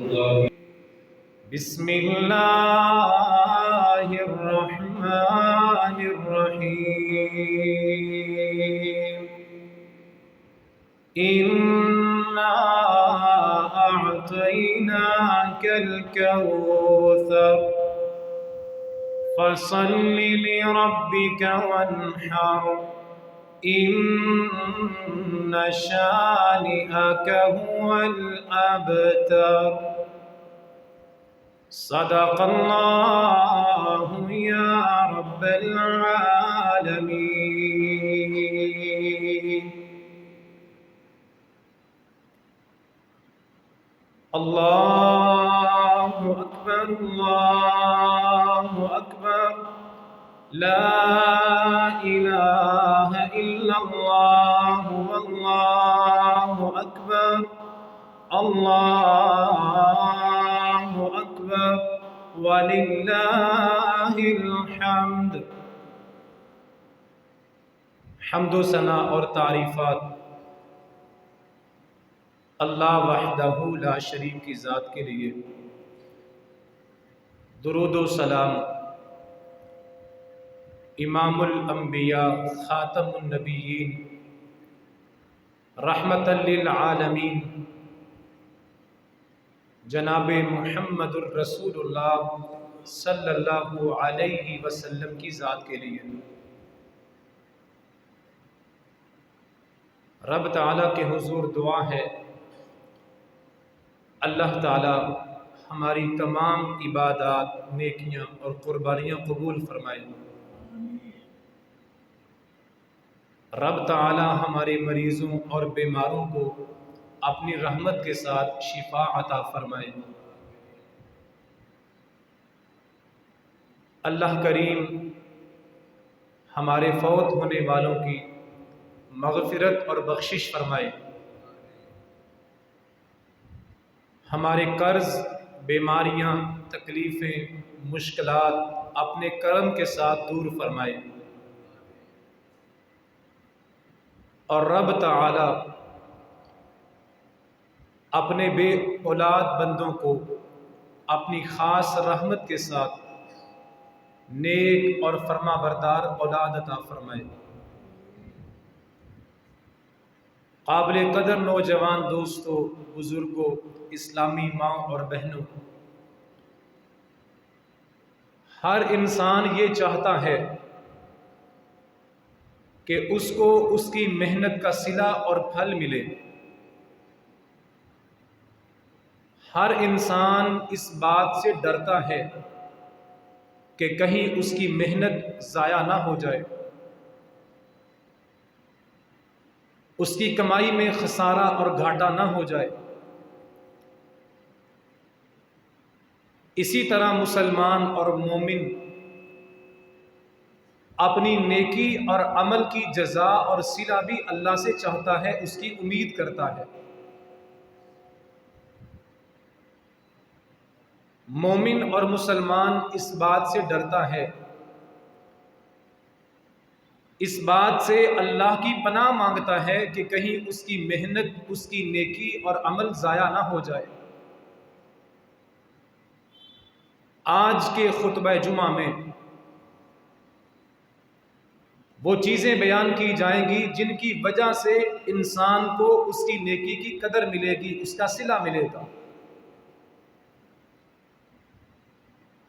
بسم اللہ الرحمن الرحیم انا اعطیناک الکوثر فصل لربک وانحر ان شانئک هو الابتر صدق اللہ یا رب العالمین۔ اللہ اکبر اللہ اکبر لا الہ الا اللہ واللہ اکبر اللہ اکبر وللہ الحمد۔ حمد و ثنا اور تعریفات اللہ وحدہ لا شریک کی ذات کے لیے، درود و سلام امام الانبیاء خاتم النبیین رحمت للعالمین جناب محمد الرسول اللہ صلی اللہ علیہ وسلم کی ذات کے لیے۔ رب تعالیٰ کے حضور دعا ہے اللہ تعالیٰ ہماری تمام عبادات، نیکیاں اور قربانیاں قبول فرمائے۔ رب تعالیٰ ہمارے مریضوں اور بیماروں کو اپنی رحمت کے ساتھ شفا عطا فرمائے۔ اللہ کریم ہمارے فوت ہونے والوں کی مغفرت اور بخشش فرمائے، ہمارے قرض، بیماریاں، تکلیفیں، مشکلات اپنے کرم کے ساتھ دور فرمائے، اور رب تعالی اپنے بے اولاد بندوں کو اپنی خاص رحمت کے ساتھ نیک اور فرما بردار اولاد عطا فرمائے۔ قابل قدر نوجوان دوستوں، بزرگوں، اسلامی ماں اور بہنوں، ہر انسان یہ چاہتا ہے کہ اس کو اس کی محنت کا صلہ اور پھل ملے۔ ہر انسان اس بات سے ڈرتا ہے کہ کہیں اس کی محنت ضائع نہ ہو جائے، اس کی کمائی میں خسارہ اور گھاٹا نہ ہو جائے۔ اسی طرح مسلمان اور مومن اپنی نیکی اور عمل کی جزا اور صلہ بھی اللہ سے چاہتا ہے، اس کی امید کرتا ہے۔ مومن اور مسلمان اس بات سے ڈرتا ہے، اس بات سے اللہ کی پناہ مانگتا ہے کہ کہیں اس کی محنت، اس کی نیکی اور عمل ضائع نہ ہو جائے۔ آج کے خطبہ جمعہ میں وہ چیزیں بیان کی جائیں گی جن کی وجہ سے انسان کو اس کی نیکی کی قدر ملے گی، اس کا صلہ ملے گا۔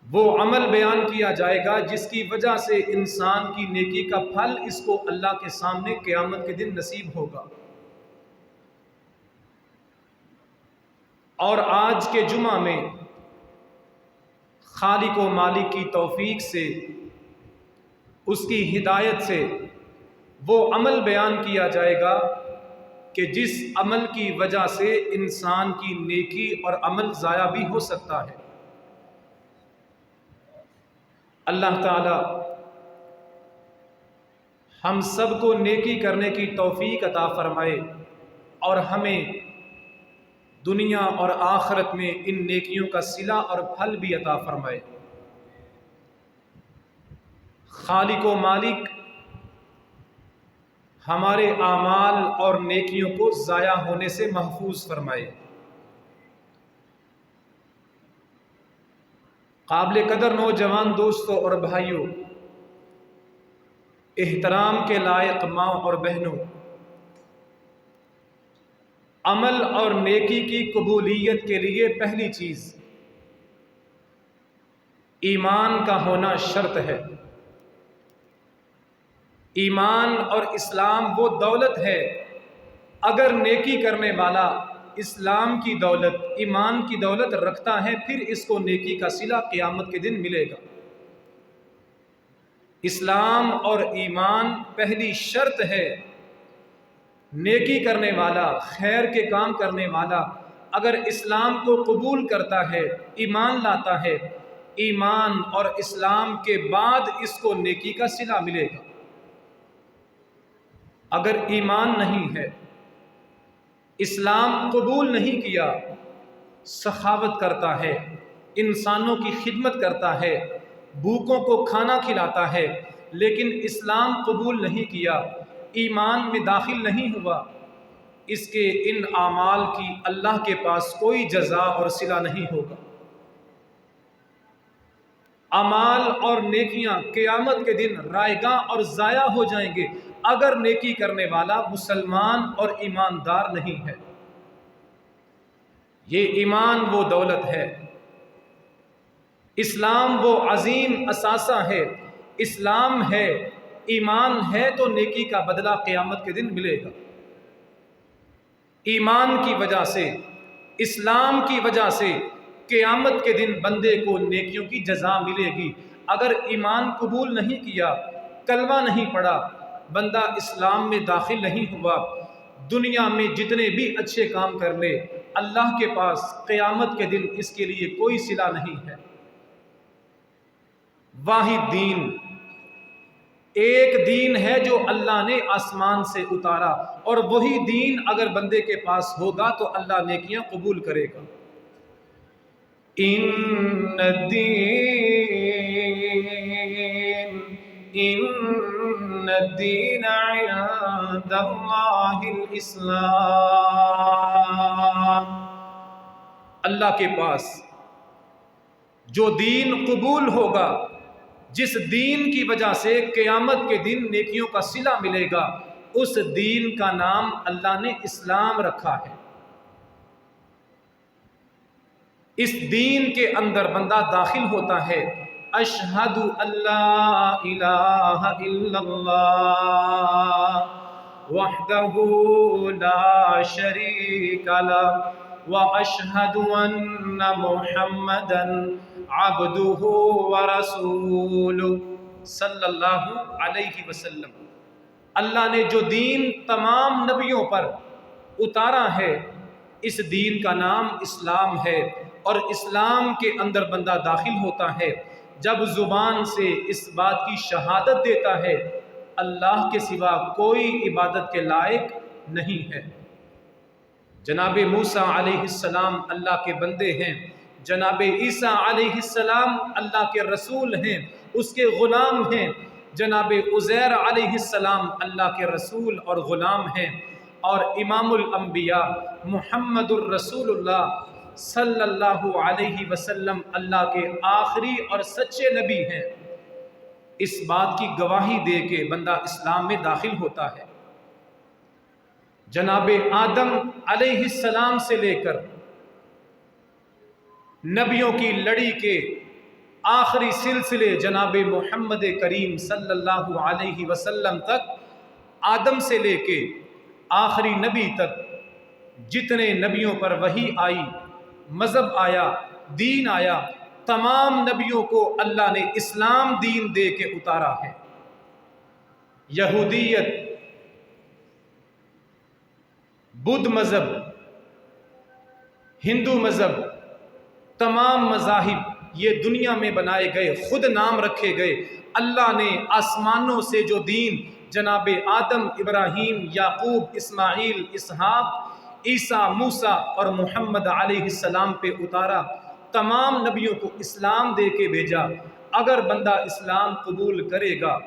وہ عمل بیان کیا جائے گا جس کی وجہ سے انسان کی نیکی کا پھل اس کو اللہ کے سامنے قیامت کے دن نصیب ہوگا۔ اور آج کے جمعہ میں خالق و مالک کی توفیق سے، اس کی ہدایت سے وہ عمل بیان کیا جائے گا کہ جس عمل کی وجہ سے انسان کی نیکی اور عمل ضائع بھی ہو سکتا ہے۔ اللہ تعالی ہم سب کو نیکی کرنے کی توفیق عطا فرمائے اور ہمیں دنیا اور آخرت میں ان نیکیوں کا صلہ اور پھل بھی عطا فرمائے۔ خالق و مالک ہمارے اعمال اور نیکیوں کو ضائع ہونے سے محفوظ فرمائے۔ قابل قدر نوجوان دوستوں اور بھائیوں، احترام کے لائق ماں اور بہنوں، عمل اور نیکی کی قبولیت کے لیے پہلی چیز ایمان کا ہونا شرط ہے۔ ایمان اور اسلام وہ دولت ہے، اگر نیکی کرنے والا اسلام کی دولت، ایمان کی دولت رکھتا ہے، پھر اس کو نیکی کا صلہ قیامت کے دن ملے گا۔ اسلام اور ایمان پہلی شرط ہے۔ نیکی کرنے والا، خیر کے کام کرنے والا اگر اسلام کو قبول کرتا ہے، ایمان لاتا ہے، ایمان اور اسلام کے بعد اس کو نیکی کا صلہ ملے گا۔ اگر ایمان نہیں ہے، اسلام قبول نہیں کیا، سخاوت کرتا ہے، انسانوں کی خدمت کرتا ہے، بھوکوں کو کھانا کھلاتا ہے، لیکن اسلام قبول نہیں کیا، ایمان میں داخل نہیں ہوا، اس کے ان اعمال کی اللہ کے پاس کوئی جزا اور صلہ نہیں ہوگا۔ اعمال اور نیکیاں قیامت کے دن رائگاں اور ضائع ہو جائیں گے اگر نیکی کرنے والا مسلمان اور ایماندار نہیں ہے۔ یہ ایمان وہ دولت ہے، اسلام وہ عظیم اثاثہ ہے، اسلام ہے، ایمان ہے تو نیکی کا بدلہ قیامت کے دن ملے گا۔ ایمان کی وجہ سے، اسلام کی وجہ سے قیامت کے دن بندے کو نیکیوں کی جزا ملے گی۔ اگر ایمان قبول نہیں کیا، کلمہ نہیں پڑھا، بندہ اسلام میں داخل نہیں ہوا، دنیا میں جتنے بھی اچھے کام کر لے، اللہ کے پاس قیامت کے دن اس کے لیے کوئی صلہ نہیں ہے۔ واحد دین، ایک دین ہے جو اللہ نے آسمان سے اتارا، اور وہی دین اگر بندے کے پاس ہوگا تو اللہ نیکیاں قبول کرے گا۔ ان الدین عند اللہ الاسلام، اللہ کے پاس جو دین قبول ہوگا، جس دین کی وجہ سے قیامت کے دن نیکیوں کا صلہ ملے گا، اس دین کا نام اللہ نے اسلام رکھا ہے۔ اس دین کے اندر بندہ داخل ہوتا ہے، اشہد اللہ الہ الا اللہ وحدہ لا شریک لہ واشہد ان محمدا عبدہ ورسولہ صلی اللہ علیہ وسلم۔ اللہ نے جو دین تمام نبیوں پر اتارا ہے، اس دین کا نام اسلام ہے، اور اسلام کے اندر بندہ داخل ہوتا ہے جب زبان سے اس بات کی شہادت دیتا ہے اللہ کے سوا کوئی عبادت کے لائق نہیں ہے۔ جناب موسیٰ علیہ السلام اللہ کے بندے ہیں، جناب عیسیٰ علیہ السلام اللہ کے رسول ہیں، اس کے غلام ہیں، جناب عزیر علیہ السلام اللہ کے رسول اور غلام ہیں، اور امام الانبیاء محمد الرسول اللہ صلی اللہ علیہ وسلم اللہ کے آخری اور سچے نبی ہیں۔ اس بات کی گواہی دے کے بندہ اسلام میں داخل ہوتا ہے۔ جناب آدم علیہ السلام سے لے کر نبیوں کی لڑی کے آخری سلسلے جناب محمد کریم صلی اللہ علیہ وسلم تک، آدم سے لے کے آخری نبی تک جتنے نبیوں پر وحی آئی، مذہب آیا، دین آیا، تمام نبیوں کو اللہ نے اسلام دین دے کے اتارا ہے۔ یہودیت، بدھ مذہب، ہندو مذہب، تمام مذاہب یہ دنیا میں بنائے گئے، خود نام رکھے گئے۔ اللہ نے آسمانوں سے جو دین جناب آدم، ابراہیم، یعقوب، اسماعیل، اسحاق، عیسیٰ، موسیٰ اور محمد علیہ السلام پہ اتارا، تمام نبیوں کو اسلام دے کے بھیجا۔ اگر بندہ اسلام قبول کرے گا،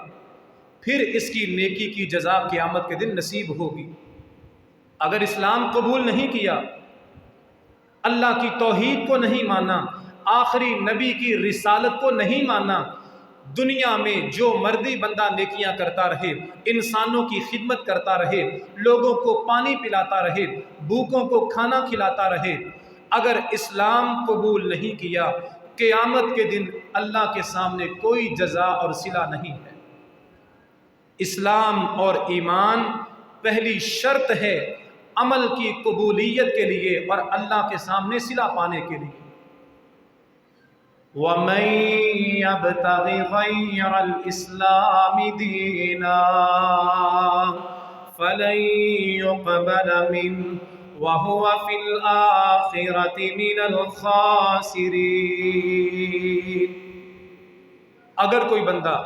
پھر اس کی نیکی کی جزا قیامت کے دن نصیب ہوگی۔ اگر اسلام قبول نہیں کیا، اللہ کی توحید کو نہیں مانا، آخری نبی کی رسالت کو نہیں مانا، دنیا میں جو مرضی بندہ نیکیاں کرتا رہے، انسانوں کی خدمت کرتا رہے، لوگوں کو پانی پلاتا رہے، بھوکوں کو کھانا کھلاتا رہے، اگر اسلام قبول نہیں کیا، قیامت کے دن اللہ کے سامنے کوئی جزا اور صلہ نہیں ہے۔ اسلام اور ایمان پہلی شرط ہے عمل کی قبولیت کے لیے اور اللہ کے سامنے صلہ پانے کے لیے۔ وَمَن يَبْتَغِ غَيْرَ الْإِسْلَامِ دِينًا فَلَن يُقْبَلَ مِنْهُ وَهُوَ فِي الْآخِرَةِ مِنَ الْخَاسِرِينَ۔ اگر کوئی بندہ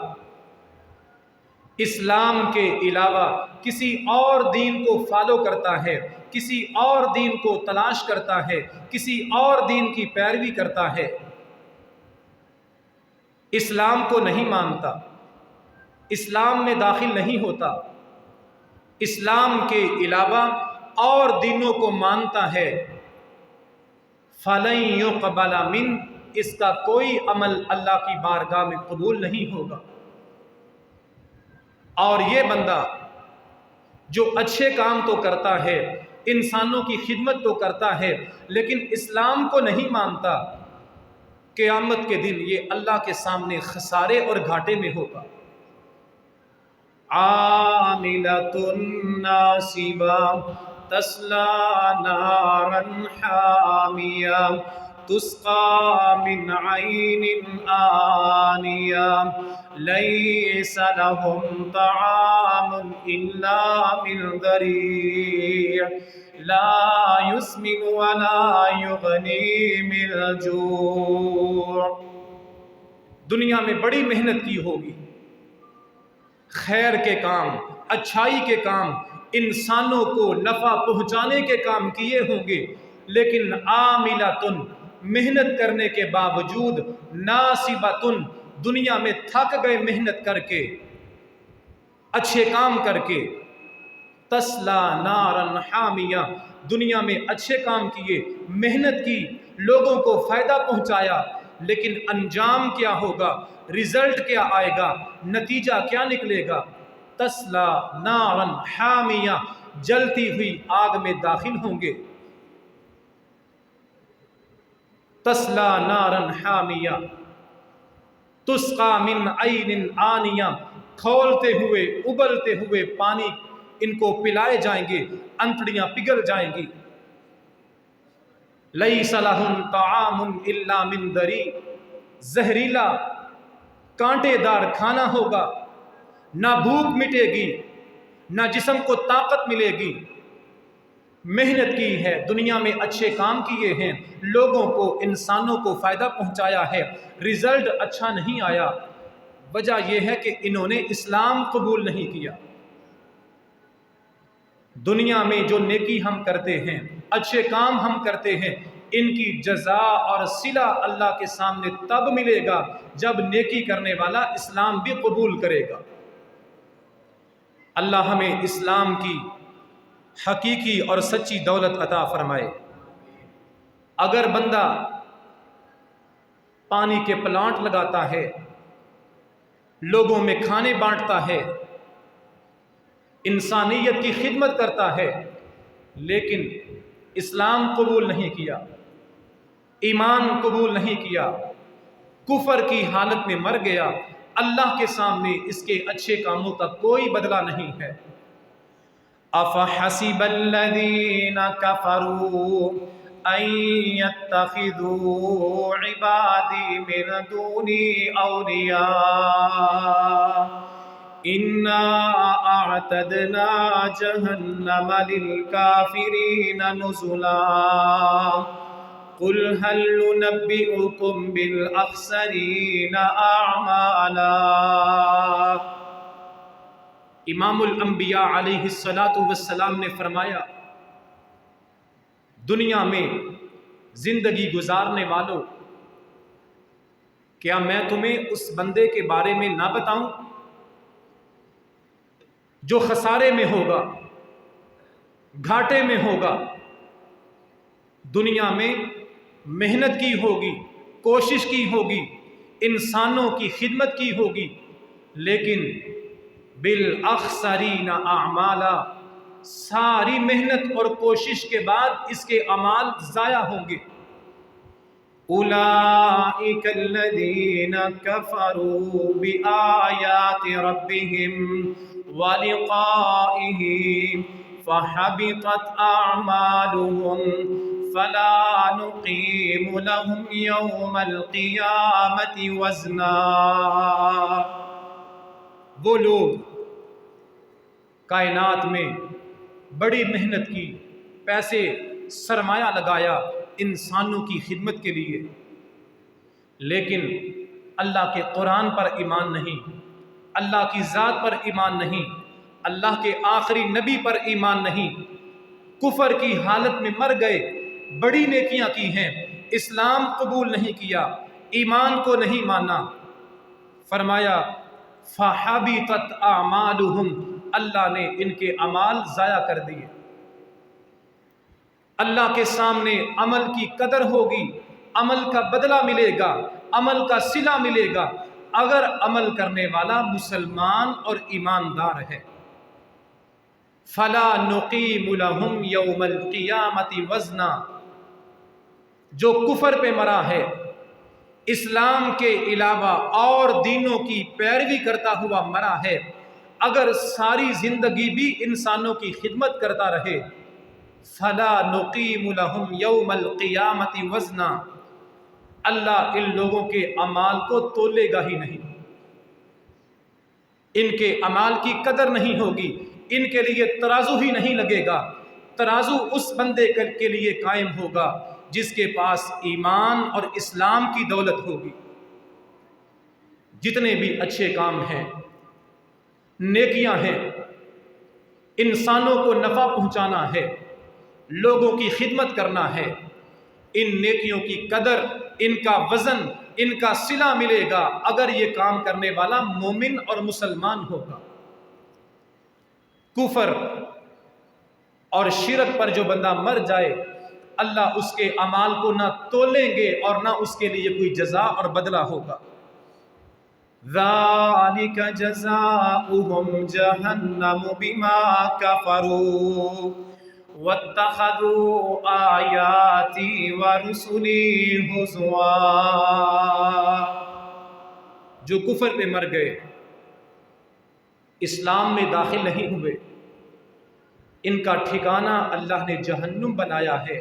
اسلام کے علاوہ کسی اور دین کو فالو کرتا ہے، کسی اور دین کو تلاش کرتا ہے، کسی اور دین کی پیروی کرتا ہے، اسلام کو نہیں مانتا، اسلام میں داخل نہیں ہوتا، اسلام کے علاوہ اور دینوں کو مانتا ہے، فَلَن يُقْبَلَ مِنْهُ، اس کا کوئی عمل اللہ کی بارگاہ میں قبول نہیں ہوگا۔ اور یہ بندہ جو اچھے کام تو کرتا ہے، انسانوں کی خدمت تو کرتا ہے، لیکن اسلام کو نہیں مانتا، قیامت کے دن یہ اللہ کے سامنے خسارے اور گھاٹے میں ہوگا۔ عاملۃ ناصبہ تصلی نارا حامیہ تسقى من عين آنية ليس لهم طعام إلا من ضريع لا يسمن ولا يغني من الجوع۔ دنیا میں بڑی محنت کی ہوگی، خیر کے کام، اچھائی کے کام، انسانوں کو نفع پہنچانے کے کام کیے ہوں گے، لیکن عاملۃ، محنت کرنے کے باوجود، ناصبۃ، دنیا میں تھک گئے محنت کر کے، اچھے کام کر کے، تسلا نارا حامیہ، دنیا میں اچھے کام کیے، محنت کی، لوگوں کو فائدہ پہنچایا، لیکن انجام کیا ہوگا، رزلٹ کیا آئے گا، نتیجہ کیا نکلے گا؟ تسلا نارا حامیہ، جلتی ہوئی آگ میں داخل ہوں گے۔ تسلا نارا حامیہ تسقى من عین آنیہ، کھولتے ہوئے ابلتے ہوئے پانی ان کو پلائے جائیں گے، انتڑیاں پگھل جائیں گی۔ لیس لہم طعام الا من ضریع، زہریلا کانٹے دار کھانا ہوگا، نہ بھوک مٹے گی، نہ جسم کو طاقت ملے گی۔ محنت کی ہے، دنیا میں اچھے کام کیے ہیں، لوگوں کو، انسانوں کو فائدہ پہنچایا ہے، رزلٹ اچھا نہیں آیا، وجہ یہ ہے کہ انہوں نے اسلام قبول نہیں کیا۔ دنیا میں جو نیکی ہم کرتے ہیں، اچھے کام ہم کرتے ہیں، ان کی جزا اور صلہ اللہ کے سامنے تب ملے گا جب نیکی کرنے والا اسلام بھی قبول کرے گا۔ اللہ ہمیں اسلام کی حقیقی اور سچی دولت عطا فرمائے۔ اگر بندہ پانی کے پلانٹ لگاتا ہے، لوگوں میں کھانے بانٹتا ہے، انسانیت کی خدمت کرتا ہے، لیکن اسلام قبول نہیں کیا، ایمان قبول نہیں کیا، کفر کی حالت میں مر گیا، اللہ کے سامنے اس کے اچھے کاموں کا کوئی بدلہ نہیں ہے۔ أَفَحَسِبَ الَّذِينَ كَفَرُوا أَن يَتَّخِذُوا عِبَادِي مِن دُونِي أَوْلِيَاءَ إِنَّا أَعْتَدْنَا جَهَنَّمَ لِلْكَافِرِينَ نُزُلًا قُلْ هَلْ نُنَبِّئُكُم بِالْأَخْسَرِينَ أَعْمَالًا۔ امام الانبیاء علیہ السلام نے فرمایا، دنیا میں زندگی گزارنے والوں، کیا میں تمہیں اس بندے کے بارے میں نہ بتاؤں جو خسارے میں ہوگا، گھاٹے میں ہوگا، دنیا میں محنت کی ہوگی، کوشش کی ہوگی، انسانوں کی خدمت کی ہوگی، لیکن بالاخسرین اعمالا، ساری محنت اور کوشش کے بعد اس کے اعمال ضائع ہوں گے۔ اولئک الذین کفروا بآیات ربہم ولقائہ فحبطت اعمالہم فلا نقیم لہم یوم القیامۃ وزنا۔ وہ لوگ کائنات میں بڑی محنت کی، پیسے سرمایہ لگایا انسانوں کی خدمت کے لیے، لیکن اللہ کے قرآن پر ایمان نہیں، اللہ کی ذات پر ایمان نہیں، اللہ کے آخری نبی پر ایمان نہیں، کفر کی حالت میں مر گئے، بڑی نیکیاں کی ہیں، اسلام قبول نہیں کیا، ایمان کو نہیں مانا۔ فرمایا فَحَبِطَتْ أَعْمَالُهُمْ، اللہ نے ان کے اعمال ضائع کر دیے۔ اللہ کے سامنے عمل کی قدر ہوگی، عمل کا بدلہ ملے گا، عمل کا صلہ ملے گا، اگر عمل کرنے والا مسلمان اور ایماندار ہے۔ فَلَا نُقِيمُ لَهُمْ يَوْمَ الْقِيَامَةِ وَزْنًا، جو کفر پہ مرا ہے، اسلام کے علاوہ اور دینوں کی پیروی کرتا ہوا مرا ہے، اگر ساری زندگی بھی انسانوں کی خدمت کرتا رہے، فَلَا نُقِيمُ لَهُمْ يَوْمَ الْقِيَامَةِ وَزْنًا، اللہ ان لوگوں کے اعمال کو تولے گا ہی نہیں، ان کے اعمال کی قدر نہیں ہوگی، ان کے لیے ترازو ہی نہیں لگے گا۔ ترازو اس بندے کے لیے قائم ہوگا جس کے پاس ایمان اور اسلام کی دولت ہوگی۔ جتنے بھی اچھے کام ہیں، نیکیاں ہیں، انسانوں کو نفع پہنچانا ہے، لوگوں کی خدمت کرنا ہے، ان نیکیوں کی قدر، ان کا وزن، ان کا صلہ ملے گا اگر یہ کام کرنے والا مومن اور مسلمان ہوگا۔ کفر اور شرک پر جو بندہ مر جائے، اللہ اس کے اعمال کو نہ تولیں گے اور نہ اس کے لیے کوئی جزا اور بدلہ ہوگا۔ ذَلِكَ جَزَاؤُهُمْ جَهَنَّمُ بِمَا كَفَرُوا وَاتَّخَذُوا آيَاتِي وَرُسُلِي هُزُوًا۔ جو کفر پہ مر گئے، اسلام میں داخل نہیں ہوئے، ان کا ٹھکانہ اللہ نے جہنم بنایا ہے۔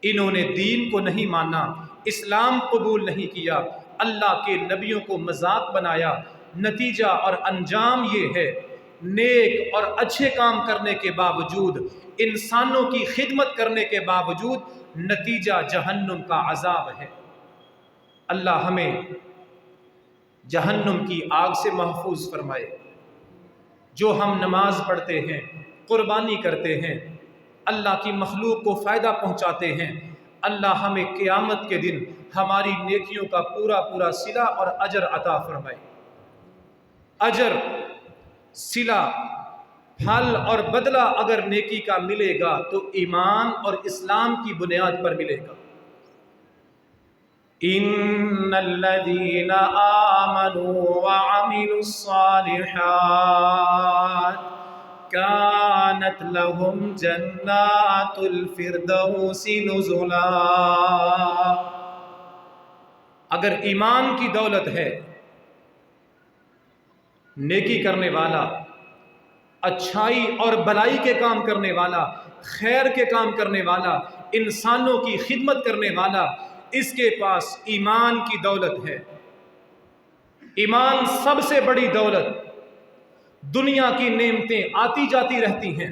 انہوں نے دین کو نہیں مانا، اسلام قبول نہیں کیا، اللہ کے نبیوں کو مذاق بنایا، نتیجہ اور انجام یہ ہے، نیک اور اچھے کام کرنے کے باوجود، انسانوں کی خدمت کرنے کے باوجود نتیجہ جہنم کا عذاب ہے۔ اللہ ہمیں جہنم کی آگ سے محفوظ فرمائے۔ جو ہم نماز پڑھتے ہیں، قربانی کرتے ہیں، اللہ کی مخلوق کو فائدہ پہنچاتے ہیں، اللہ ہمیں قیامت کے دن ہماری نیکیوں کا پورا پورا صلہ اور اجر عطا فرمائے۔ اجر، صلہ، پھل اور بدلہ اگر نیکی کا ملے گا تو ایمان اور اسلام کی بنیاد پر ملے گا۔ ان الذين آمنوا وعملوا الصالحات كانت لهم جنات الفردوس نزلا۔ اگر ایمان کی دولت ہے، نیکی کرنے والا، اچھائی اور بلائی کے کام کرنے والا، خیر کے کام کرنے والا، انسانوں کی خدمت کرنے والا، اس کے پاس ایمان کی دولت ہے۔ ایمان سب سے بڑی دولت، دنیا کی نعمتیں آتی جاتی رہتی ہیں،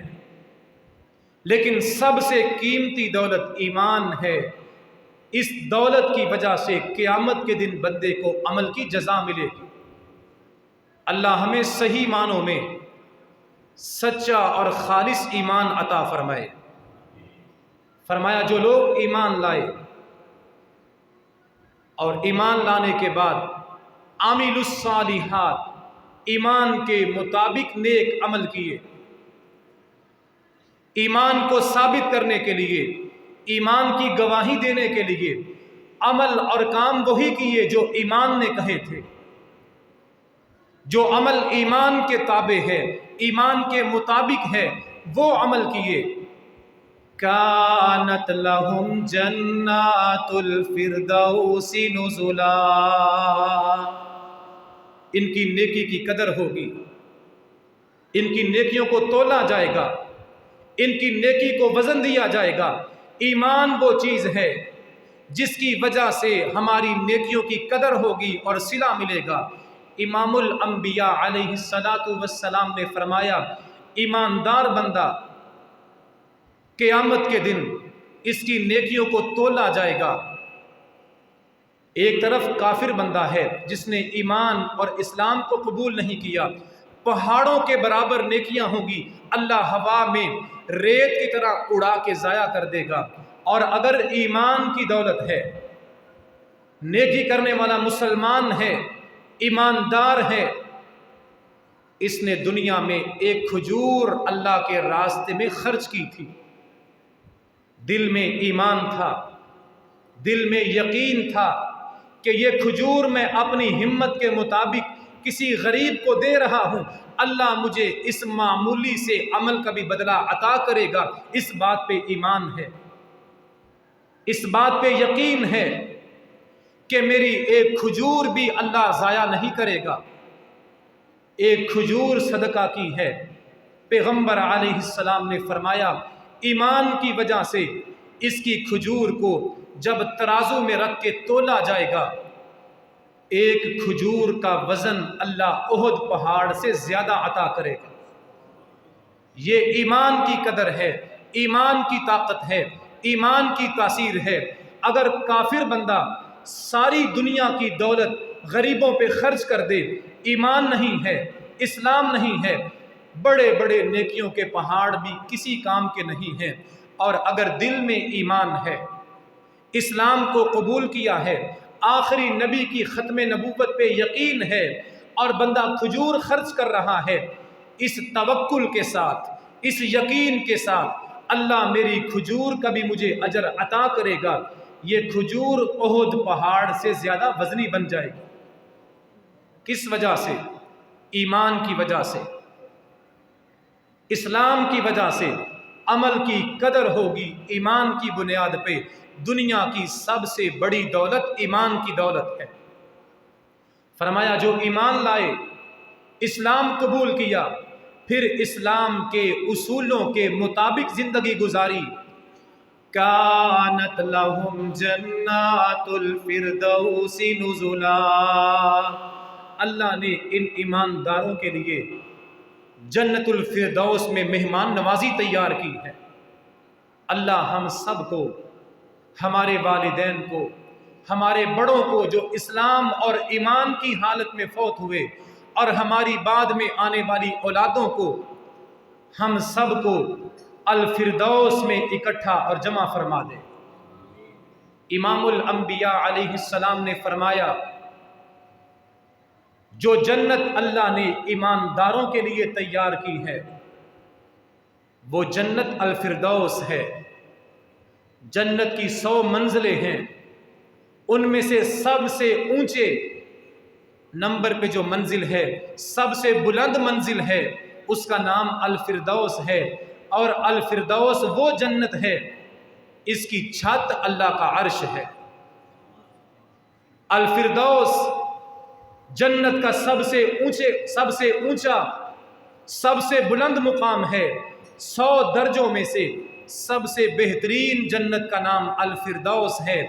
لیکن سب سے قیمتی دولت ایمان ہے۔ اس دولت کی وجہ سے قیامت کے دن بندے کو عمل کی جزا ملے گی۔ اللہ ہمیں صحیح معنوں میں سچا اور خالص ایمان عطا فرمائے۔ فرمایا جو لوگ ایمان لائے اور ایمان لانے کے بعد عامل الصالحات، ایمان کے مطابق نیک عمل کیے، ایمان کو ثابت کرنے کے لیے، ایمان کی گواہی دینے کے لیے عمل اور کام وہی کیے جو ایمان نے کہے تھے، جو عمل ایمان کے تابع ہے، ایمان کے مطابق ہے، وہ عمل کیے۔ کانت لہم جنات الفردوس نزلا، ان کی نیکی کی قدر ہوگی، ان کی نیکیوں کو تولا جائے گا، ان کی نیکی کو وزن دیا جائے گا۔ ایمان وہ چیز ہے جس کی وجہ سے ہماری نیکیوں کی قدر ہوگی اور صلہ ملے گا۔ امام الانبیاء علیہ السلام نے فرمایا، ایماندار بندہ قیامت کے دن اس کی نیکیوں کو تولا جائے گا۔ ایک طرف کافر بندہ ہے جس نے ایمان اور اسلام کو قبول نہیں کیا، پہاڑوں کے برابر نیکیاں ہوں گی، اللہ ہوا میں ریت کی طرح اڑا کے ضائع کر دے گا۔ اور اگر ایمان کی دولت ہے، نیکی کرنے والا مسلمان ہے، ایماندار ہے، اس نے دنیا میں ایک کھجور اللہ کے راستے میں خرچ کی تھی، دل میں ایمان تھا، دل میں یقین تھا کہ یہ کھجور میں اپنی ہمت کے مطابق کسی غریب کو دے رہا ہوں، اللہ مجھے اس معمولی سے عمل کا بھی بدلہ عطا کرے گا۔ اس بات پہ ایمان ہے، اس بات پہ یقین ہے کہ میری ایک کھجور بھی اللہ ضائع نہیں کرے گا۔ ایک کھجور صدقہ کی ہے۔ پیغمبر علیہ السلام نے فرمایا، ایمان کی وجہ سے اس کی کھجور کو جب ترازو میں رکھ کے تولا جائے گا، ایک کھجور کا وزن اللہ احد پہاڑ سے زیادہ عطا کرے گا۔ یہ ایمان کی قدر ہے، ایمان کی طاقت ہے، ایمان کی تاثیر ہے۔ اگر کافر بندہ ساری دنیا کی دولت غریبوں پہ خرچ کر دے، ایمان نہیں ہے، اسلام نہیں ہے، بڑے بڑے نیکیوں کے پہاڑ بھی کسی کام کے نہیں ہیں۔ اور اگر دل میں ایمان ہے، اسلام کو قبول کیا ہے، آخری نبی کی ختم نبوت پہ یقین ہے، اور بندہ کھجور خرچ کر رہا ہے اس توکل کے ساتھ، اس یقین کے ساتھ، اللہ میری کھجور کا بھی مجھے اجر عطا کرے گا، یہ کھجور احد پہاڑ سے زیادہ وزنی بن جائے گی۔ کس وجہ سے؟ ایمان کی وجہ سے، اسلام کی وجہ سے عمل کی قدر ہوگی ایمان کی بنیاد پہ۔ دنیا کی سب سے بڑی دولت ایمان کی دولت ہے۔ فرمایا جو ایمان لائے، اسلام قبول کیا، پھر اسلام کے اصولوں کے مطابق زندگی گزاری، کانت لہم جنات الفردوس نزلا، اللہ نے ان ایمانداروں کے لیے جنت الفردوس میں مہمان نوازی تیار کی ہے۔ اللہ ہم سب کو، ہمارے والدین کو، ہمارے بڑوں کو جو اسلام اور ایمان کی حالت میں فوت ہوئے، اور ہماری بعد میں آنے والی اولادوں کو، ہم سب کو الفردوس میں اکٹھا اور جمع فرما دے۔ امام الانبیاء علیہ السلام نے فرمایا، جو جنت اللہ نے ایمانداروں کے لیے تیار کی ہے وہ جنت الفردوس ہے۔ جنت کی 100 منزلیں ہیں، ان میں سے سب سے اونچے نمبر پہ جو منزل ہے، سب سے بلند منزل ہے، اس کا نام الفردوس ہے۔ اور الفردوس وہ جنت ہے، اس کی چھت اللہ کا عرش ہے۔ الفردوس جنت کا سب سے اونچا، سب سے بلند مقام ہے۔ 100 درجوں میں سے سب سے بہترین جنت کا نام الفردوس ہے،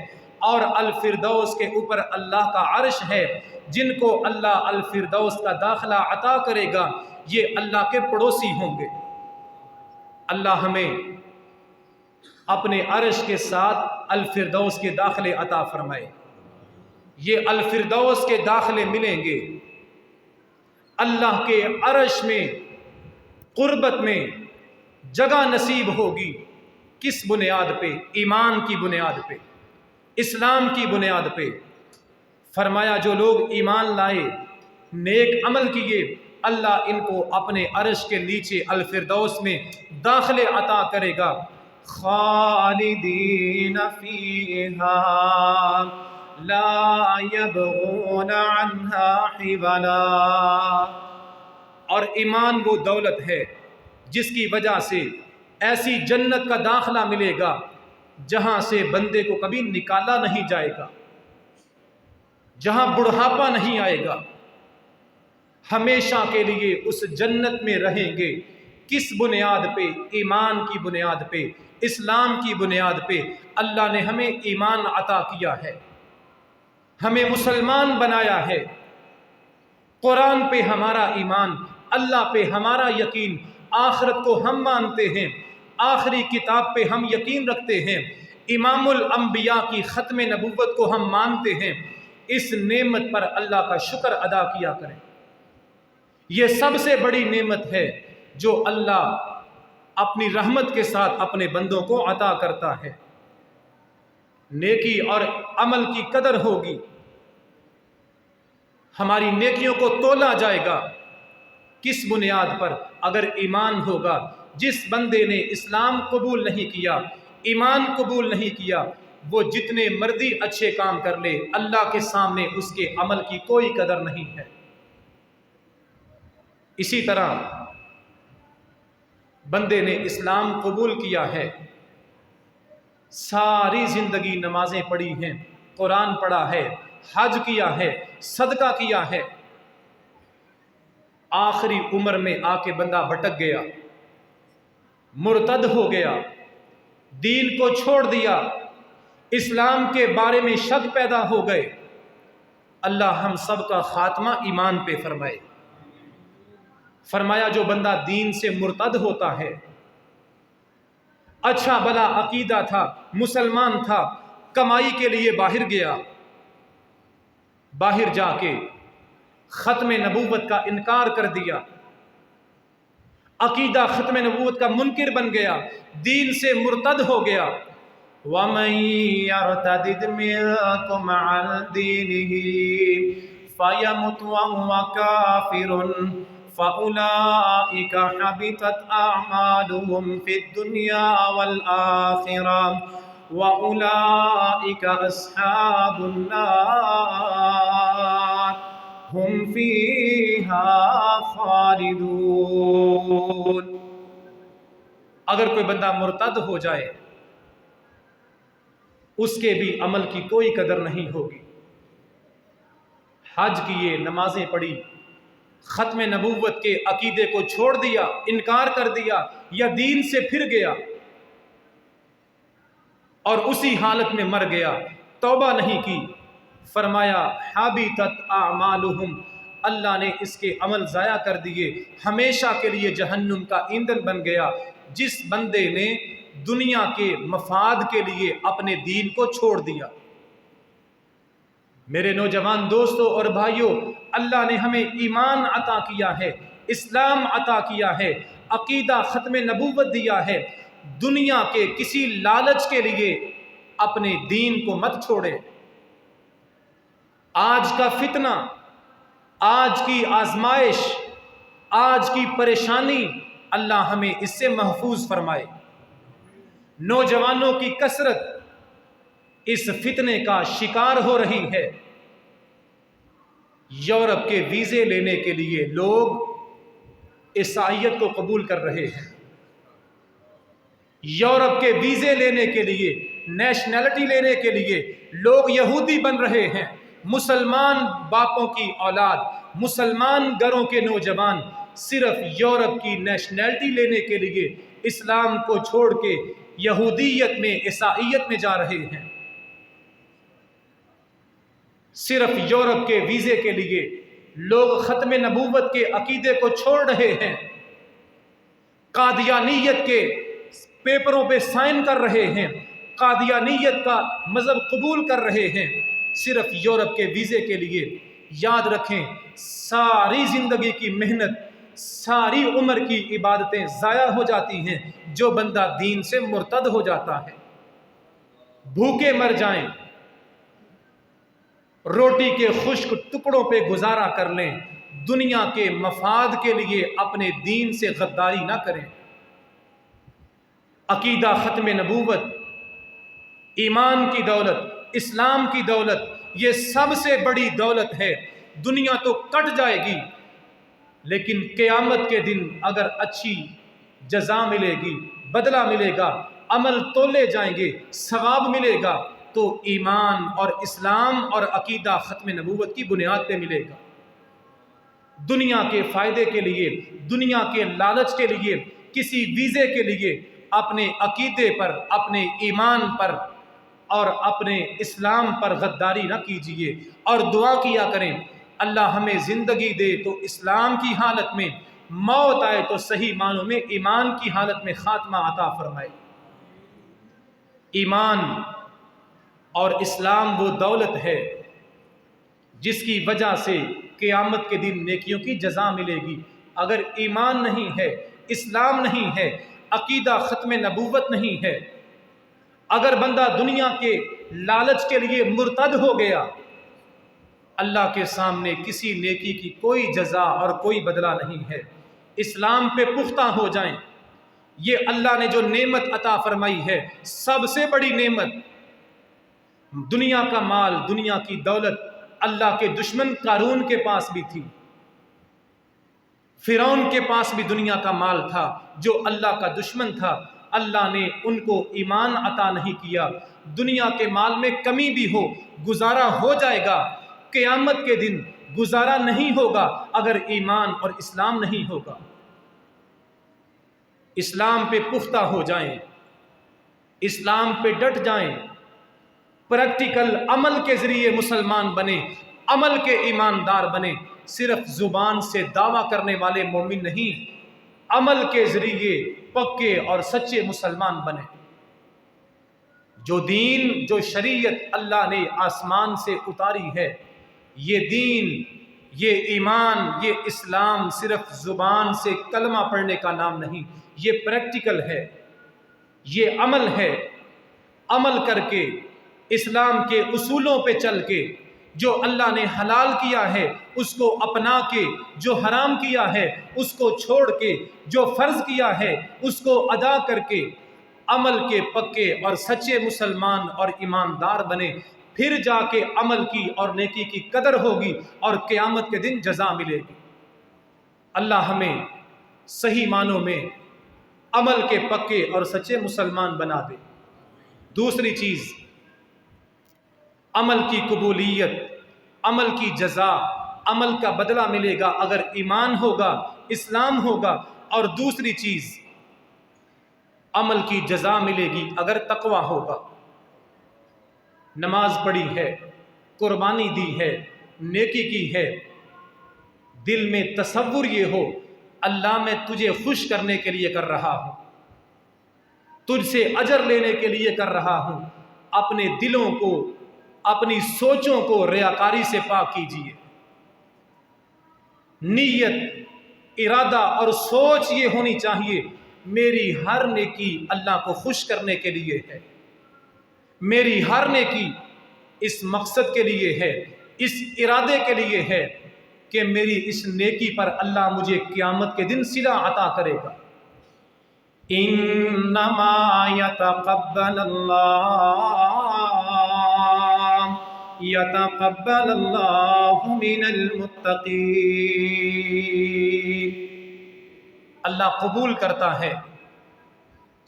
اور الفردوس کے اوپر اللہ کا عرش ہے۔ جن کو اللہ الفردوس کا داخلہ عطا کرے گا، یہ اللہ کے پڑوسی ہوں گے۔ اللہ ہمیں اپنے عرش کے ساتھ الفردوس کے داخلے عطا فرمائے۔ یہ الفردوس کے داخلے ملیں گے، اللہ کے عرش میں قربت میں جگہ نصیب ہوگی۔ کس بنیاد پہ؟ ایمان کی بنیاد پہ، اسلام کی بنیاد پہ۔ فرمایا جو لوگ ایمان لائے، نیک عمل کیے، اللہ ان کو اپنے عرش کے نیچے الفردوس میں داخلے عطا کرے گا۔ خالدین فیہا لا یبغون عنہا حولا۔ اور ایمان وہ دولت ہے جس کی وجہ سے ایسی جنت کا داخلہ ملے گا جہاں سے بندے کو کبھی نکالا نہیں جائے گا، جہاں بڑھاپا نہیں آئے گا، ہمیشہ کے لیے اس جنت میں رہیں گے۔ کس بنیاد پہ؟ ایمان کی بنیاد پہ، اسلام کی بنیاد پہ۔ اللہ نے ہمیں ایمان عطا کیا ہے، ہمیں مسلمان بنایا ہے۔ قرآن پہ ہمارا ایمان، اللہ پہ ہمارا یقین، آخرت کو ہم مانتے ہیں، آخری کتاب پہ ہم یقین رکھتے ہیں، امام الانبیاء کی ختم نبوت کو ہم مانتے ہیں۔ اس نعمت پر اللہ کا شکر ادا کیا کریں۔ یہ سب سے بڑی نعمت ہے جو اللہ اپنی رحمت کے ساتھ اپنے بندوں کو عطا کرتا ہے۔ نیکی اور عمل کی قدر ہوگی، ہماری نیکیوں کو تولا جائے گا۔ کس بنیاد پر؟ اگر ایمان ہوگا۔ جس بندے نے اسلام قبول نہیں کیا، ایمان قبول نہیں کیا، وہ جتنے مرضی اچھے کام کر لے، اللہ کے سامنے اس کے عمل کی کوئی قدر نہیں ہے۔ اسی طرح بندے نے اسلام قبول کیا ہے، ساری زندگی نمازیں پڑھی ہیں، قرآن پڑھا ہے، حج کیا ہے، صدقہ کیا ہے، آخری عمر میں آ کے بندہ بھٹک گیا، مرتد ہو گیا، دین کو چھوڑ دیا، اسلام کے بارے میں شک پیدا ہو گئے۔ اللہ ہم سب کا خاتمہ ایمان پہ فرمائے۔ فرمایا جو بندہ دین سے مرتد ہوتا ہے، اچھا بھلا عقیدہ تھا، مسلمان تھا، کمائی کے لیے باہر گیا، باہر جا کے ختم نبوت کا انکار کر دیا، عقیدہ ختم نبوت کا منکر بن گیا، دین سے مرتد ہو گیا۔ وَمَن يَرْتَدِدْ مِنكُمْ عَن دِينِهِ فَيَمُتْ وَهُوَ كَافِرٌ فَأُولَئِكَ حَبِطَتْ أَعْمَالُهُمْ فِي الدُّنْيَا وَالْآخِرَةِ وَأُولَئِكَ أَصْحَابُ النَّارِ هُمْ فِيهَا خَالِدُونَ۔ اگر کوئی بندہ مرتد ہو جائے، اس کے بھی عمل کی کوئی قدر نہیں ہوگی۔ حج کیے، نمازیں پڑھی، ختم نبوت کے عقیدے کو چھوڑ دیا، انکار کر دیا، یا دین سے پھر گیا اور اسی حالت میں مر گیا، توبہ نہیں کی، فرمایا حبطت اعمالہم، اللہ نے اس کے عمل ضائع کر دیے، ہمیشہ کے لیے جہنم کا ایندھن بن گیا۔ جس بندے نے دنیا کے مفاد کے لیے اپنے دین کو چھوڑ دیا۔ میرے نوجوان دوستوں اور بھائیوں، اللہ نے ہمیں ایمان عطا کیا ہے، اسلام عطا کیا ہے، عقیدہ ختم نبوت دیا ہے۔ دنیا کے کسی لالچ کے لیے اپنے دین کو مت چھوڑے۔ آج کا فتنہ، آج کی آزمائش، آج کی پریشانی، اللہ ہمیں اس سے محفوظ فرمائے۔ نوجوانوں کی کثرت اس فتنے کا شکار ہو رہی ہے۔ یورپ کے ویزے لینے کے لیے لوگ عیسائیت کو قبول کر رہے ہیں، یورپ کے ویزے لینے کے لیے، نیشنلٹی لینے کے لیے لوگ یہودی بن رہے ہیں۔ مسلمان باپوں کی اولاد، مسلمان گھروں کے نوجوان صرف یورپ کی نیشنلٹی لینے کے لیے اسلام کو چھوڑ کے یہودیت میں، عیسائیت میں جا رہے ہیں۔ صرف یورپ کے ویزے کے لیے لوگ ختم نبوت کے عقیدے کو چھوڑ رہے ہیں، قادیانیت کے پیپروں پہ سائن کر رہے ہیں، قادیانیت کا مذہب قبول کر رہے ہیں، صرف یورپ کے ویزے کے لیے۔ یاد رکھیں، ساری زندگی کی محنت، ساری عمر کی عبادتیں ضائع ہو جاتی ہیں جو بندہ دین سے مرتد ہو جاتا ہے۔ بھوکے مر جائیں، روٹی کے خشک ٹکڑوں پہ گزارا کر لیں، دنیا کے مفاد کے لیے اپنے دین سے غداری نہ کریں۔ عقیدہ ختم نبوت، ایمان کی دولت، اسلام کی دولت، یہ سب سے بڑی دولت ہے۔ دنیا تو کٹ جائے گی، لیکن قیامت کے دن اگر اچھی جزا ملے گی، بدلہ ملے گا، عمل تولے جائیں گے، ثواب ملے گا، تو ایمان اور اسلام اور عقیدہ ختم نبوت کی بنیاد پہ ملے گا۔ دنیا کے فائدے کے لیے، دنیا کے لالچ کے لیے، کسی ویزے کے لیے اپنے عقیدے پر، اپنے ایمان پر اور اپنے اسلام پر غداری نہ کیجیے، اور دعا کیا کریں اللہ ہمیں زندگی دے تو اسلام کی حالت میں، موت آئے تو صحیح معنوں میں ایمان کی حالت میں خاتمہ عطا فرمائے۔ ایمان اور اسلام وہ دولت ہے جس کی وجہ سے قیامت کے دن نیکیوں کی جزا ملے گی۔ اگر ایمان نہیں ہے، اسلام نہیں ہے، عقیدہ ختم نبوت نہیں ہے، اگر بندہ دنیا کے لالچ کے لیے مرتد ہو گیا، اللہ کے سامنے کسی نیکی کی کوئی جزا اور کوئی بدلہ نہیں ہے۔ اسلام پہ پختہ ہو جائیں، یہ اللہ نے جو نعمت عطا فرمائی ہے، سب سے بڑی نعمت۔ دنیا کا مال، دنیا کی دولت اللہ کے دشمن قارون کے پاس بھی تھی، فرعون کے پاس بھی دنیا کا مال تھا، جو اللہ کا دشمن تھا۔ اللہ نے ان کو ایمان عطا نہیں کیا۔ دنیا کے مال میں کمی بھی ہو، گزارا ہو جائے گا، قیامت کے دن گزارا نہیں ہوگا اگر ایمان اور اسلام نہیں ہوگا۔ اسلام پہ پختہ ہو جائیں، اسلام پہ ڈٹ جائیں، پریکٹیکل عمل کے ذریعے مسلمان بنے، عمل کے ایماندار بنے۔ صرف زبان سے دعویٰ کرنے والے مومن نہیں، عمل کے ذریعے پکے اور سچے مسلمان بنے۔ جو دین، جو شریعت اللہ نے آسمان سے اتاری ہے، یہ دین، یہ ایمان، یہ اسلام صرف زبان سے کلمہ پڑھنے کا نام نہیں، یہ پریکٹیکل ہے، یہ عمل ہے۔ عمل کر کے، اسلام کے اصولوں پہ چل کے، جو اللہ نے حلال کیا ہے اس کو اپنا کے، جو حرام کیا ہے اس کو چھوڑ کے، جو فرض کیا ہے اس کو ادا کر کے، عمل کے پکے اور سچے مسلمان اور ایماندار بنے، پھر جا کے عمل کی اور نیکی کی قدر ہوگی اور قیامت کے دن جزا ملے گی۔ اللہ ہمیں صحیح معنوں میں عمل کے پکے اور سچے مسلمان بنا دے۔ دوسری چیز، عمل کی قبولیت، عمل کی جزا، عمل کا بدلہ ملے گا اگر ایمان ہوگا، اسلام ہوگا، اور دوسری چیز عمل کی جزا ملے گی اگر تقویٰ ہوگا۔ نماز پڑھی ہے، قربانی دی ہے، نیکی کی ہے، دل میں تصور یہ ہو اللہ میں تجھے خوش کرنے کے لیے کر رہا ہوں، تجھ سے اجر لینے کے لیے کر رہا ہوں۔ اپنے دلوں کو، اپنی سوچوں کو ریاکاری سے پاک کیجیے۔ نیت، ارادہ اور سوچ یہ ہونی چاہیے میری ہر نیکی اللہ کو خوش کرنے کے لیے ہے، میری ہر نیکی اس مقصد کے لیے ہے، اس ارادے کے لیے ہے کہ میری اس نیکی پر اللہ مجھے قیامت کے دن صلہ عطا کرے گا۔ انما یتقبل اللہ من المتقین، اللہ قبول کرتا ہے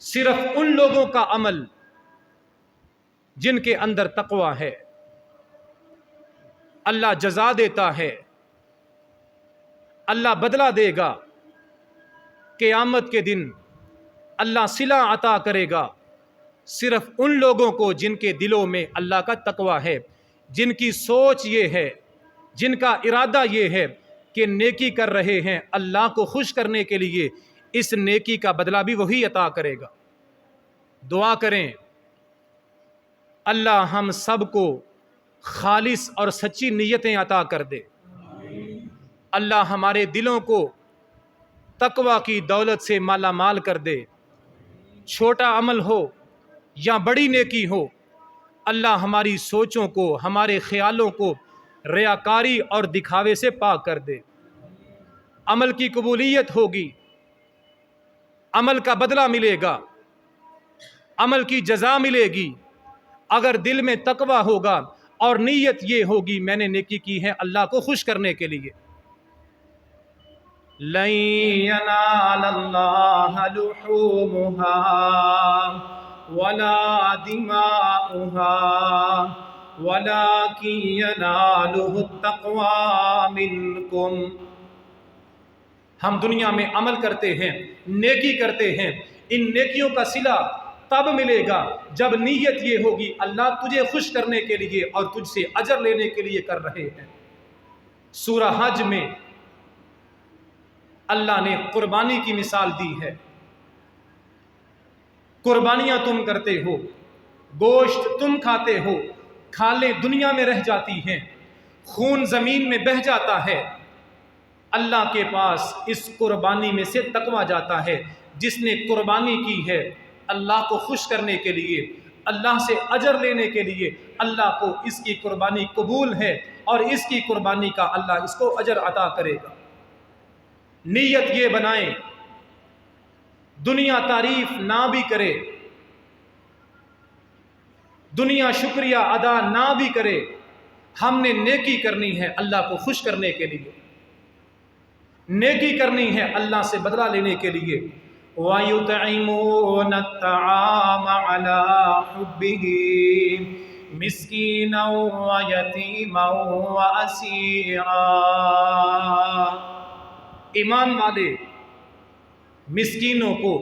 صرف ان لوگوں کا عمل جن کے اندر تقوی ہے۔ اللہ جزا دیتا ہے، اللہ بدلہ دے گا، قیامت کے دن اللہ صلہ عطا کرے گا صرف ان لوگوں کو جن کے دلوں میں اللہ کا تقوی ہے، جن کی سوچ یہ ہے، جن کا ارادہ یہ ہے کہ نیکی کر رہے ہیں اللہ کو خوش کرنے کے لیے، اس نیکی کا بدلہ بھی وہی عطا کرے گا۔ دعا کریں اللہ ہم سب کو خالص اور سچی نیتیں عطا کر دے، اللہ ہمارے دلوں کو تقوی کی دولت سے مالا مال کر دے۔ چھوٹا عمل ہو یا بڑی نیکی ہو، اللہ ہماری سوچوں کو، ہمارے خیالوں کو ریاکاری اور دکھاوے سے پاک کر دے۔ عمل کی قبولیت ہوگی، عمل کا بدلہ ملے گا، عمل کی جزا ملے گی اگر دل میں تقوی ہوگا اور نیت یہ ہوگی میں نے نیکی کی ہے اللہ کو خوش کرنے کے لیے۔ لن ينال الله لحومها ولا دماؤها ولكن يناله التقوى منكم۔ ہم دنیا میں عمل کرتے ہیں، نیکی کرتے ہیں، ان نیکیوں کا صلہ تب ملے گا جب نیت یہ ہوگی اللہ تجھے خوش کرنے کے لیے اور تجھ سے اجر لینے کے لیے کر رہے ہیں۔ سورہ حج میں اللہ نے قربانی کی مثال دی ہے۔ قربانیاں تم کرتے ہو، گوشت تم کھاتے ہو، کھالیں دنیا میں رہ جاتی ہیں، خون زمین میں بہہ جاتا ہے، اللہ کے پاس اس قربانی میں سے تقویٰ جاتا ہے۔ جس نے قربانی کی ہے اللہ کو خوش کرنے کے لیے، اللہ سے اجر لینے کے لیے، اللہ کو اس کی قربانی قبول ہے اور اس کی قربانی کا اللہ اس کو اجر عطا کرے گا۔ نیت یہ بنائیں، دنیا تعریف نہ بھی کرے، دنیا شکریہ ادا نہ بھی کرے، ہم نے نیکی کرنی ہے اللہ کو خوش کرنے کے لیے، نیکی کرنی ہے اللہ سے بدلہ لینے کے لیے۔ وَيُطْعِمُونَ الطَّعَامَ عَلَى حُبِّهِ مِسْكِينًا وَيَتِيمًا وَأَسِيرًا۔ ایمان والے مسکینوں کو،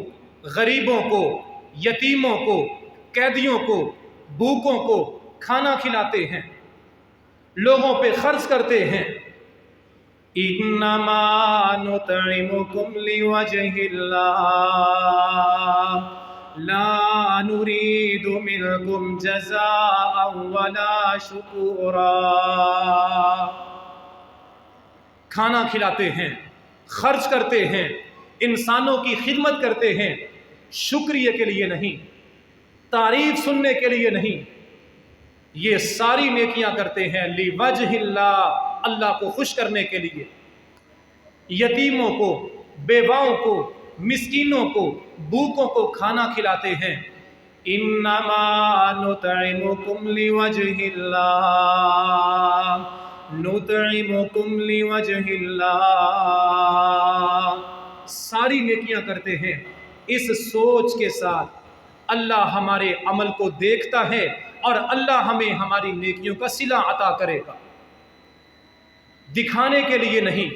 غریبوں کو، یتیموں کو، قیدیوں کو، بھوکوں کو کھانا کھلاتے ہیں، لوگوں پہ خرچ کرتے ہیں۔ انما نطعمکم لوجہ اللہ لا نريد منکم جزاء ولا شکورا۔ کھانا کھلاتے ہیں، خرچ کرتے ہیں، انسانوں کی خدمت کرتے ہیں، شکریہ کے لیے نہیں، تعریف سننے کے لیے نہیں، یہ ساری نیکیاں کرتے ہیں لوجہ اللہ، اللہ کو خوش کرنے کے لیے۔ یتیموں کو، بیواؤں کو، مسکینوں کو، بھوکوں کو کھانا کھلاتے ہیں۔ انما نطعمکم لوجہ اللہ نطعمکم لوجہ اللہ، ساری نیکیاں کرتے ہیں اس سوچ کے ساتھ اللہ ہمارے عمل کو دیکھتا ہے اور اللہ ہمیں ہماری نیکیوں کا صلہ عطا کرے گا۔ دکھانے کے لیے نہیں،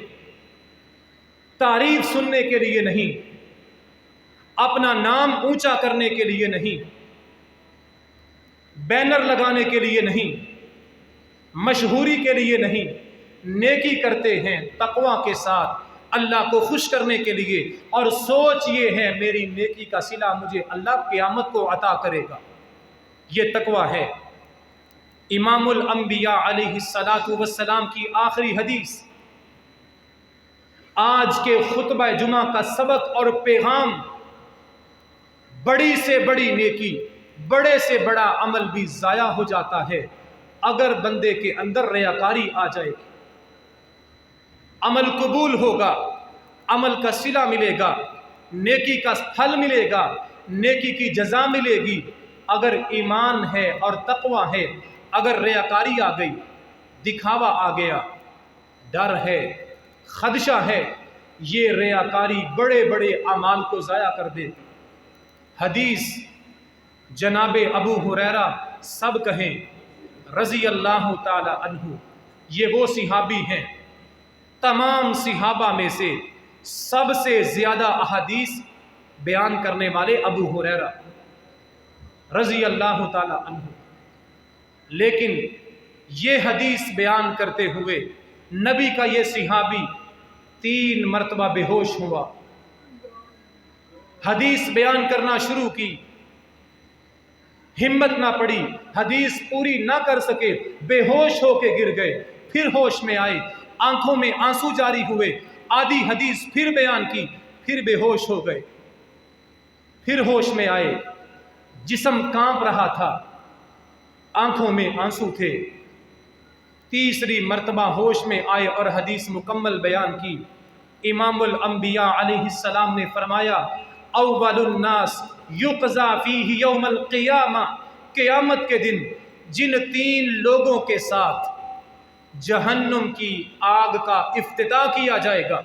تعریف سننے کے لیے نہیں، اپنا نام اونچا کرنے کے لیے نہیں، بینر لگانے کے لیے نہیں، مشہوری کے لیے نہیں، نیکی کرتے ہیں تقویٰ کے ساتھ اللہ کو خوش کرنے کے لیے، اور سوچ یہ ہے میری نیکی کا صلہ مجھے اللہ قیامت کو عطا کرے گا۔ یہ تقویٰ ہے۔ امام الانبیاء علیہ السلام کی آخری حدیث، آج کے خطبہ جمعہ کا سبق اور پیغام، بڑی سے بڑی نیکی، بڑے سے بڑا عمل بھی ضائع ہو جاتا ہے اگر بندے کے اندر ریاکاری آ جائے گی۔ عمل قبول ہوگا، عمل کا صلہ ملے گا، نیکی کا پھل ملے گا، نیکی کی جزا ملے گی اگر ایمان ہے اور تقویٰ ہے۔ اگر ریاکاری آ گئی، دکھاوا آ گیا، ڈر ہے، خدشہ ہے، یہ ریاکاری بڑے بڑے اعمال کو ضائع کر دے۔ حدیث جناب ابو ہریرہ سب کہیں رضی اللہ تعالی عنہ، یہ وہ صحابی ہیں، تمام صحابہ میں سے سب سے زیادہ احادیث بیان کرنے والے ابو ہریرہ رضی اللہ تعالی عنہ، لیکن یہ حدیث بیان کرتے ہوئے نبی کا یہ صحابی 3 مرتبہ بے ہوش ہوا، حدیث بیان کرنا شروع کی، ہمت نہ پڑی، حدیث پوری نہ کر سکے، بے ہوش ہو کے گر گئے، پھر ہوش میں آئے، آنکھوں میں آنسو جاری ہوئے، آدھی حدیث پھر بیان کی، پھر بے ہوش ہو گئے، پھر ہوش میں آئے، جسم کانپ رہا تھا، آنکھوں میں آنسو تھے، تیسری مرتبہ ہوش میں آئے اور حدیث مکمل بیان کی۔ امام الانبیاء علیہ السلام نے فرمایا اول الناس یقضا فیہ یوم القیامہ، قیامت کے دن جن 3 لوگوں کے ساتھ جہنم کی آگ کا افتتاح کیا جائے گا،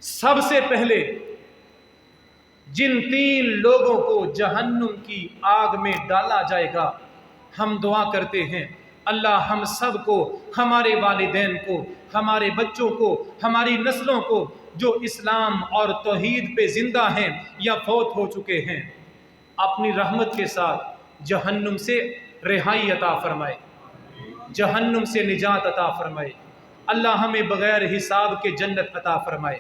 سب سے پہلے جن 3 لوگوں کو جہنم کی آگ میں ڈالا جائے گا، ہم دعا کرتے ہیں اللہ ہم سب کو، ہمارے والدین کو، ہمارے بچوں کو، ہماری نسلوں کو جو اسلام اور توحید پہ زندہ ہیں یا فوت ہو چکے ہیں، اپنی رحمت کے ساتھ جہنم سے رہائی عطا فرمائے، جہنم سے نجات عطا فرمائے، اللہ ہمیں بغیر حساب کے جنت عطا فرمائے۔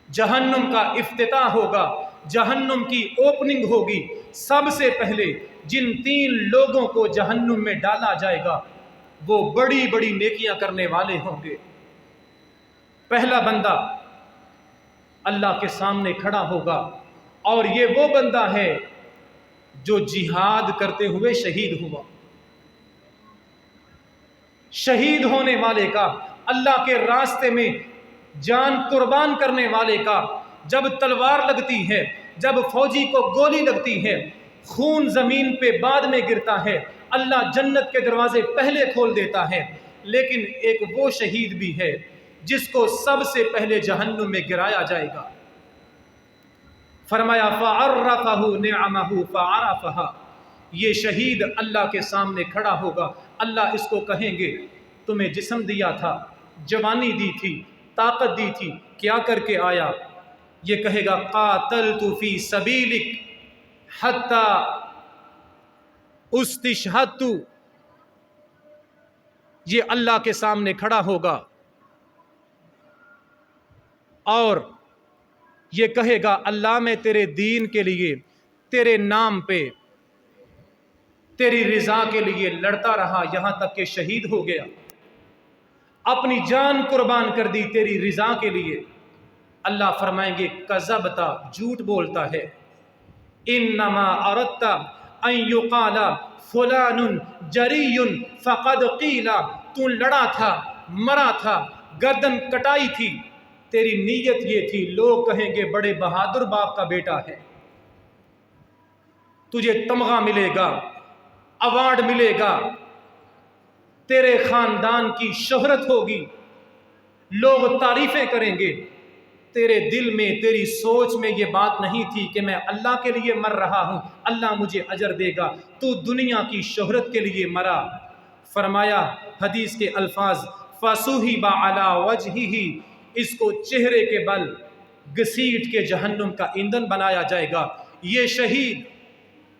جہنم کا افتتاح ہوگا، جہنم کی اوپننگ ہوگی، سب سے پہلے جن 3 لوگوں کو جہنم میں ڈالا جائے گا وہ بڑی بڑی نیکیاں کرنے والے ہوں گے۔ پہلا بندہ اللہ کے سامنے کھڑا ہوگا اور یہ وہ بندہ ہے جو جہاد کرتے ہوئے شہید ہوا۔ شہید ہونے والے کا، اللہ کے راستے میں جان قربان کرنے والے کا، جب تلوار لگتی ہے، جب فوجی کو گولی لگتی ہے، خون زمین پہ بعد میں گرتا ہے، اللہ جنت کے دروازے پہلے کھول دیتا ہے، لیکن ایک وہ شہید بھی ہے جس کو سب سے پہلے جہنم میں گرایا جائے گا۔ فرمایا فَعَرَّفَهُ نِعَمَهُ فَعَرَفَهَا، یہ شہید اللہ کے سامنے کھڑا ہوگا، اللہ اس کو کہیں گے تمہیں جسم دیا تھا، جوانی دی تھی، طاقت دی تھی، کیا کر کے آیا؟ یہ کہے گا قاتلت فی سبیلک حتی استشہدت، یہ اللہ کے سامنے کھڑا ہوگا اور یہ کہے گا اللہ میں تیرے دین کے لیے، تیرے نام پہ، تیری رضا کے لیے لڑتا رہا یہاں تک کہ شہید ہو گیا، اپنی جان قربان کر دی تیری رضا کے لیے۔ اللہ فرمائیں گے کذبتا، جھوٹ بولتا ہے، انما اردت ان یقال فلان جری فقد قیل، تو لڑا تھا، مرا تھا، گردن کٹائی تھی، تیری نیت یہ تھی لوگ کہیں گے بڑے بہادر باپ کا بیٹا ہے، تجھے تمغہ ملے گا، ایوارڈ ملے گا، تیرے خاندان کی شہرت ہوگی، لوگ تعریفیں کریں گے، تیرے دل میں، تیری سوچ میں یہ بات نہیں تھی کہ میں اللہ کے لیے مر رہا ہوں، اللہ مجھے اجر دے گا، تو دنیا کی شہرت کے لیے مرا۔ فرمایا حدیث کے الفاظ فَصُحِبَ عَلَى وَجْهِهِ، اس کو چہرے کے بل گھسیٹ کے جہنم کا ایندھن بنایا جائے گا۔ یہ شہید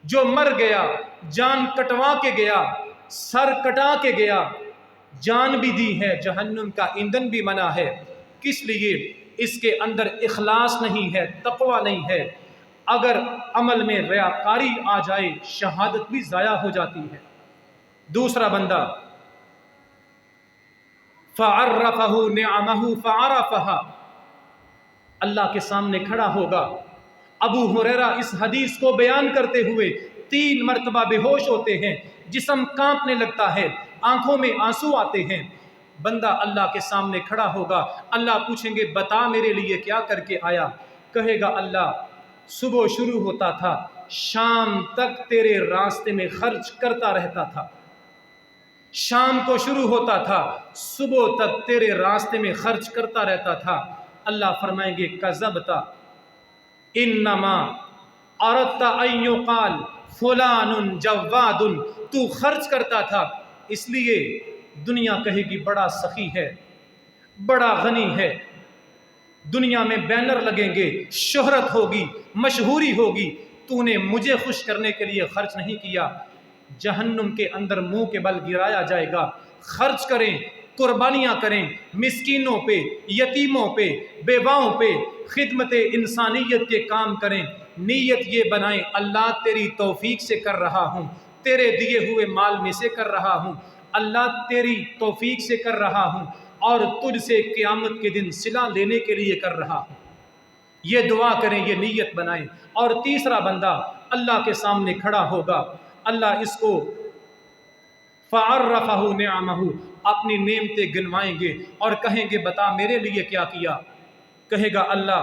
جو مر گیا، جان کٹوا کے گیا، سر کٹا کے گیا، جان بھی دی ہے، جہنم کا ایندھن بھی بنا ہے، کس لیے؟ اس کے اندر اخلاص نہیں ہے، تقوی نہیں ہے، اگر عمل میں ریاکاری آ جائے شہادت بھی ضائع ہو جاتی ہے۔ دوسرا بندہ فَعَرَّفَهُ نِعَمَهُ فَعَرَفَهَا، اللہ کے سامنے کھڑا ہوگا۔ ابو ہریرہ اس حدیث کو بیان کرتے ہوئے 3 مرتبہ بے ہوش ہوتے ہیں، جسم کانپنے لگتا ہے، آنکھوں میں آنسو آتے ہیں۔ بندہ اللہ کے سامنے کھڑا ہوگا، اللہ پوچھیں گے بتا میرے لیے کیا کر کے آیا؟ کہے گا اللہ صبح شروع ہوتا تھا، شام تک تیرے راستے میں خرچ کرتا رہتا تھا، شام کو شروع ہوتا تھا، صبح تک تیرے راستے میں خرچ کرتا رہتا تھا۔ اللہ فرمائیں گے کذبتا، انما اردت ان یقال فلان جواد، تو خرچ کرتا تھا اس لیے دنیا کہے گی بڑا سخی ہے، بڑا غنی ہے، دنیا میں بینر لگیں گے، شہرت ہوگی، مشہوری ہوگی، تو نے مجھے خوش کرنے کے لیے خرچ نہیں کیا۔ جہنم کے اندر منہ کے بل گرایا جائے گا۔ خرچ کریں، قربانیاں کریں، مسکینوں پہ، یتیموں پہ، بیواؤں پہ، خدمت انسانیت کے کام کریں، نیت یہ بنائیں اللہ تیری توفیق سے کر رہا ہوں، تیرے دیے ہوئے مال میں سے کر رہا ہوں، اللہ تیری توفیق سے کر رہا ہوں، اور تجھ سے قیامت کے دن صلہ لینے کے لیے کر رہا ہوں۔ یہ دعا کریں، یہ نیت بنائیں۔ اور تیسرا بندہ اللہ کے سامنے کھڑا ہوگا، اللہ اس کو فَعَرَّفَهُ نِعَمَهُ، اپنی نعمتیں گنوائیں گے اور کہیں گے بتا میرے لیے کیا کیا؟ کہے گا اللہ